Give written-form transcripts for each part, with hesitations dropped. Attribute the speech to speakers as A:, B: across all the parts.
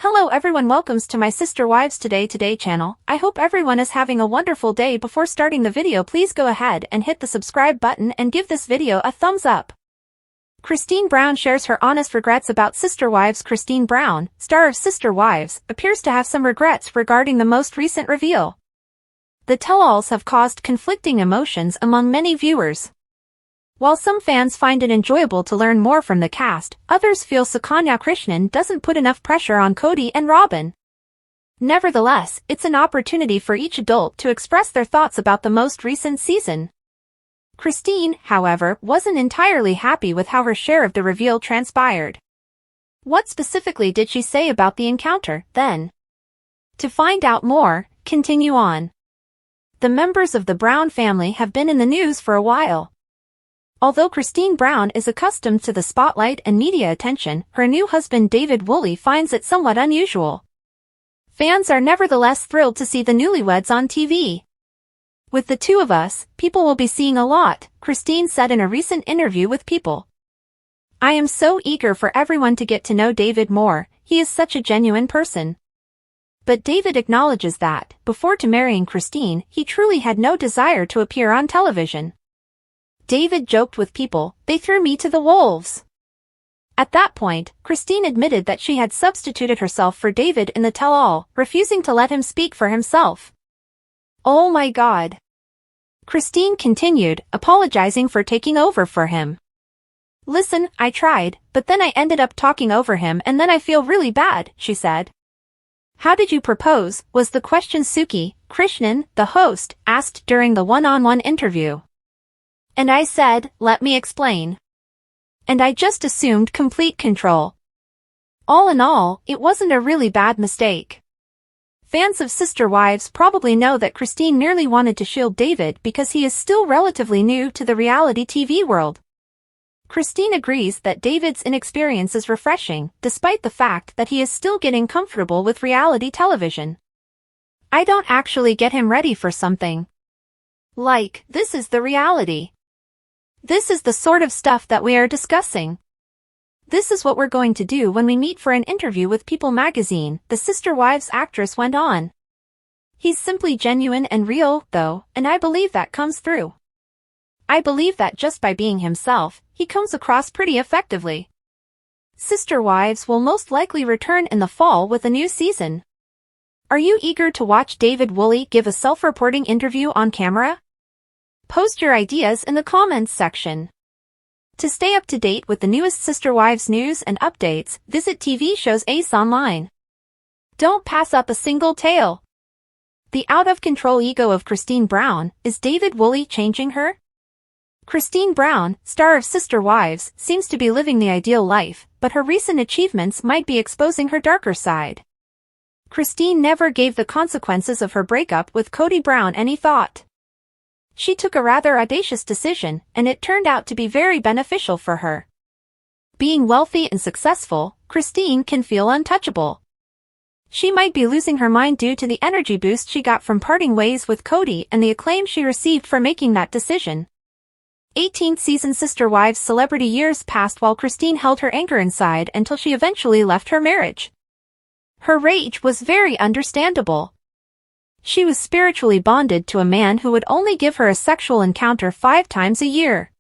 A: Hello everyone, welcomes to my Sister Wives Today channel. I hope everyone is having a wonderful day. Before starting the video, please go ahead and hit the subscribe button and give this video a thumbs up. Christine Brown shares her honest regrets about Sister Wives. Christine Brown, star of Sister Wives, appears to have some regrets regarding the most recent reveal. The tell-alls have caused conflicting emotions among many viewers. While some fans find it enjoyable to learn more from the cast, others feel Sukanya Krishnan doesn't put enough pressure on Cody and Robin. Nevertheless, it's an opportunity for each adult to express their thoughts about the most recent season. Christine, however, wasn't entirely happy with how her share of the reveal transpired. What specifically did she say about the encounter, then? To find out more, continue on. The members of the Brown family have been in the news for a while. Although Christine Brown is accustomed to the spotlight and media attention, her new husband David Woolley finds it somewhat unusual. Fans are nevertheless thrilled to see the newlyweds on TV. "With the two of us, people will be seeing a lot," Christine said in a recent interview with People. "I am so eager for everyone to get to know David more. He is such a genuine person." But David acknowledges that, before marrying Christine, he truly had no desire to appear on television. David joked with People, "They threw me to the wolves." At that point, Christine admitted that she had substituted herself for David in the tell-all, refusing to let him speak for himself. "Oh my God." Christine continued, apologizing for taking over for him. "Listen, I tried, but then I ended up talking over him and then I feel really bad," she said. "How did you propose?" was the question Suki Krishnan, the host, asked during the one-on-one interview. "And I said, let me explain. And I just assumed complete control. All in all, it wasn't a really bad mistake." Fans of Sister Wives probably know that Christine nearly wanted to shield David because he is still relatively new to the reality TV world. Christine agrees that David's inexperience is refreshing, despite the fact that he is still getting comfortable with reality television. "I don't actually get him ready for something. Like, this is the reality. This is the sort of stuff that we are discussing. This is what we're going to do when we meet for an interview with People magazine," the Sister Wives actress went on. "He's simply genuine and real, though, and I believe that comes through. I believe that just by being himself, he comes across pretty effectively." Sister Wives will most likely return in the fall with a new season. Are you eager to watch David Woolley give a self-reporting interview on camera? Post your ideas in the comments section. To stay up to date with the newest Sister Wives news and updates, visit TV shows Ace online. Don't pass up a single tale. The out-of-control ego of Christine Brown, is David Woolley changing her? Christine Brown, star of Sister Wives, seems to be living the ideal life, but her recent achievements might be exposing her darker side. Christine never gave the consequences of her breakup with Cody Brown any thought. She took a rather audacious decision, and it turned out to be very beneficial for her. Being wealthy and successful, Christine can feel untouchable. She might be losing her mind due to the energy boost she got from parting ways with Cody and the acclaim she received for making that decision. 18th season Sister Wives celebrity years passed while Christine held her anger inside until she eventually left her marriage. Her rage was very understandable. She was spiritually bonded to a man who would only give her a sexual encounter 5 times a year.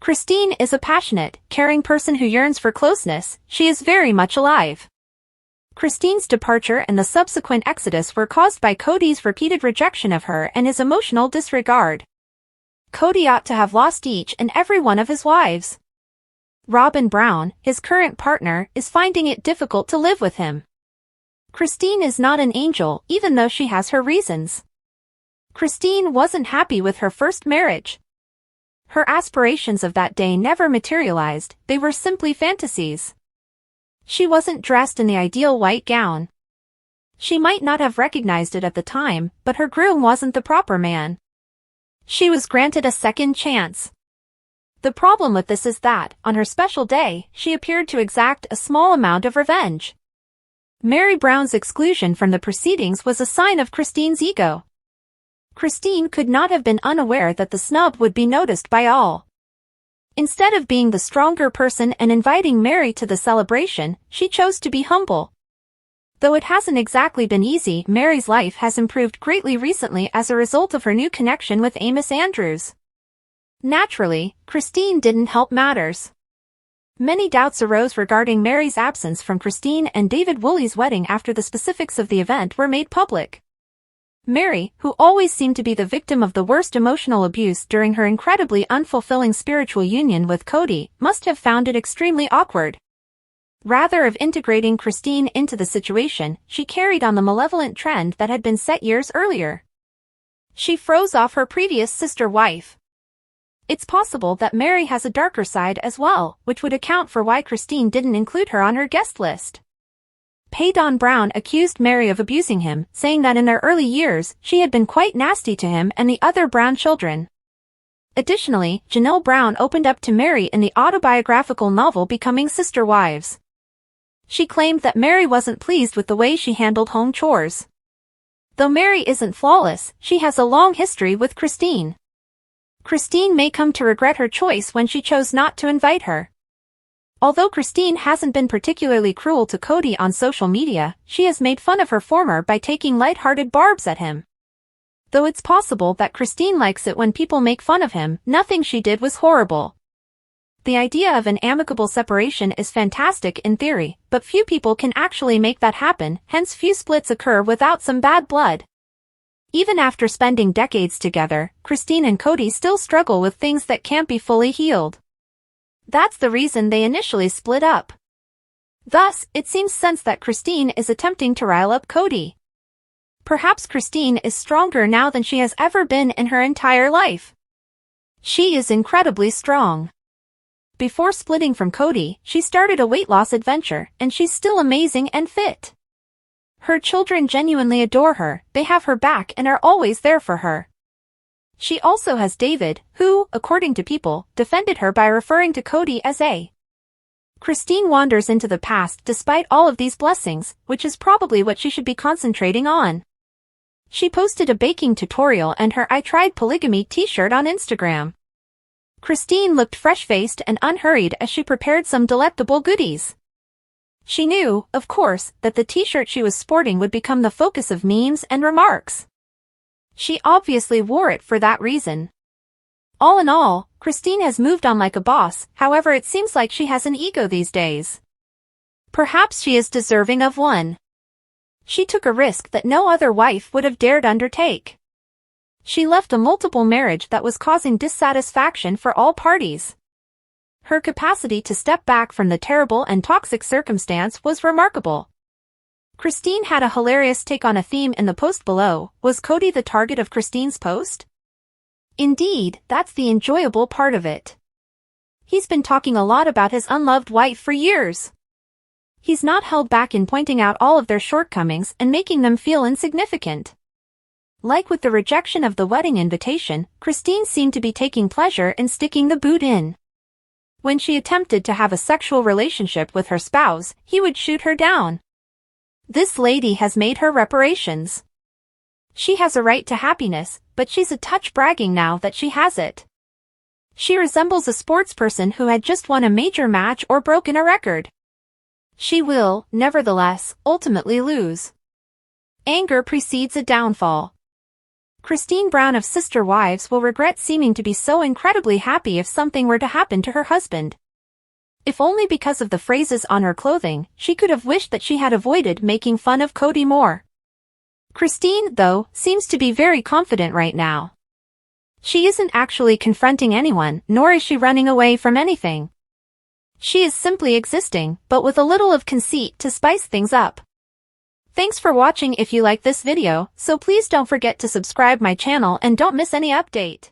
A: Christine is a passionate, caring person who yearns for closeness. She is very much alive. Christine's departure and the subsequent exodus were caused by Cody's repeated rejection of her and his emotional disregard. Cody ought to have lost each and every one of his wives. Robin Brown, his current partner, is finding it difficult to live with him. Christine is not an angel, even though she has her reasons. Christine wasn't happy with her first marriage. Her aspirations of that day never materialized, they were simply fantasies. She wasn't dressed in the ideal white gown. She might not have recognized it at the time, but her groom wasn't the proper man. She was granted a second chance. The problem with this is that, on her special day, she appeared to exact a small amount of revenge. Mary Brown's exclusion from the proceedings was a sign of Christine's ego. Christine could not have been unaware that the snub would be noticed by all. Instead of being the stronger person and inviting Mary to the celebration, she chose to be humble. Though it hasn't exactly been easy, Mary's life has improved greatly recently as a result of her new connection with Amos Andrews. Naturally, Christine didn't help matters. Many doubts arose regarding Mary's absence from Christine and David Woolley's wedding after the specifics of the event were made public. Mary, who always seemed to be the victim of the worst emotional abuse during her incredibly unfulfilling spiritual union with Cody, must have found it extremely awkward. Rather of integrating Christine into the situation, she carried on the malevolent trend that had been set years earlier. She froze off her previous sister wife. It's possible that Mary has a darker side as well, which would account for why Christine didn't include her on her guest list. Don Brown accused Mary of abusing him, saying that in their early years, she had been quite nasty to him and the other Brown children. Additionally, Janelle Brown opened up to Mary in the autobiographical novel Becoming Sister Wives. She claimed that Mary wasn't pleased with the way she handled home chores. Though Mary isn't flawless, she has a long history with Christine. Christine may come to regret her choice when she chose not to invite her. Although Christine hasn't been particularly cruel to Cody on social media, she has made fun of her former by taking light-hearted barbs at him. Though it's possible that Christine likes it when people make fun of him, nothing she did was horrible. The idea of an amicable separation is fantastic in theory, but few people can actually make that happen, hence few splits occur without some bad blood. Even after spending decades together, Christine and Cody still struggle with things that can't be fully healed. That's the reason they initially split up. Thus, it seems sense that Christine is attempting to rile up Cody. Perhaps Christine is stronger now than she has ever been in her entire life. She is incredibly strong. Before splitting from Cody, she started a weight loss adventure, and she's still amazing and fit. Her children genuinely adore her, they have her back and are always there for her. She also has David, who, according to people, defended her by referring to Cody as a. Christine wanders into the past despite all of these blessings, which is probably what she should be concentrating on. She posted a baking tutorial and her I Tried Polygamy t-shirt on Instagram. Christine looked fresh-faced and unhurried as she prepared some delectable goodies. She knew, of course, that the t-shirt she was sporting would become the focus of memes and remarks. She obviously wore it for that reason. All in all, Christine has moved on like a boss, however it seems like she has an ego these days. Perhaps she is deserving of one. She took a risk that no other wife would have dared undertake. She left a multiple marriage that was causing dissatisfaction for all parties. Her capacity to step back from the terrible and toxic circumstance was remarkable. Christine had a hilarious take on a theme in the post below. Was Cody the target of Christine's post? Indeed, that's the enjoyable part of it. He's been talking a lot about his unloved wife for years. He's not held back in pointing out all of their shortcomings and making them feel insignificant. Like with the rejection of the wedding invitation, Christine seemed to be taking pleasure in sticking the boot in. When she attempted to have a sexual relationship with her spouse, he would shoot her down. This lady has made her reparations. She has a right to happiness, but she's a touch bragging now that she has it. She resembles a sportsperson who had just won a major match or broken a record. She will, nevertheless, ultimately lose. Anger precedes a downfall. Christine Brown of Sister Wives will regret seeming to be so incredibly happy if something were to happen to her husband. If only because of the phrases on her clothing, she could have wished that she had avoided making fun of Cody more. Christine, though, seems to be very confident right now. She isn't actually confronting anyone, nor is she running away from anything. She is simply existing, but with a little of conceit to spice things up. Thanks for watching. If you like this video, so please don't forget to subscribe my channel and don't miss any update.